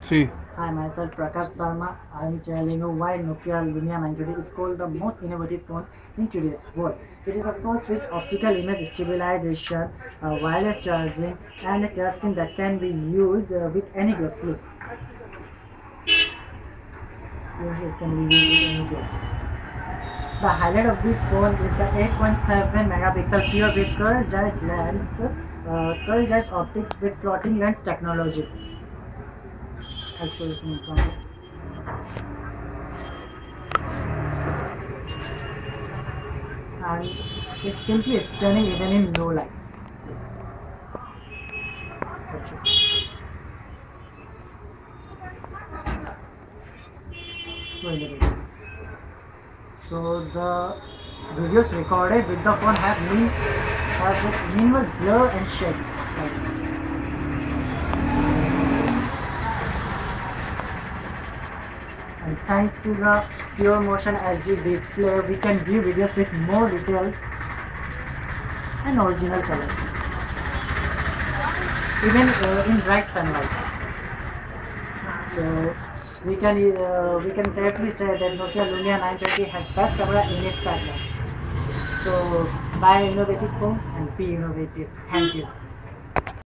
See, Hi, myself Prakash Sharma. I am telling you why Nokia Lumia 920 is called the most innovative phone in today's world. It is a phone with optical image stabilization, wireless charging, and a touchscreen that can be used with any glass. Look, yes, it can be used with any glass. The highlight of the phone is the 8.7 megapixel pure with curved giant lens, curved giant optics with floating lens technology. I'll show you some example. And it's simply stunning even in low lights. So in the video. So the videos recorded with the phone have with minimal blur and shake. And thanks to the pure motion SD display, we can view videos with more details and original color, even in bright sunlight. So we can safely say that Nokia Lumia 920 has best camera in its segment. So buy innovative phone and be innovative. Thank you.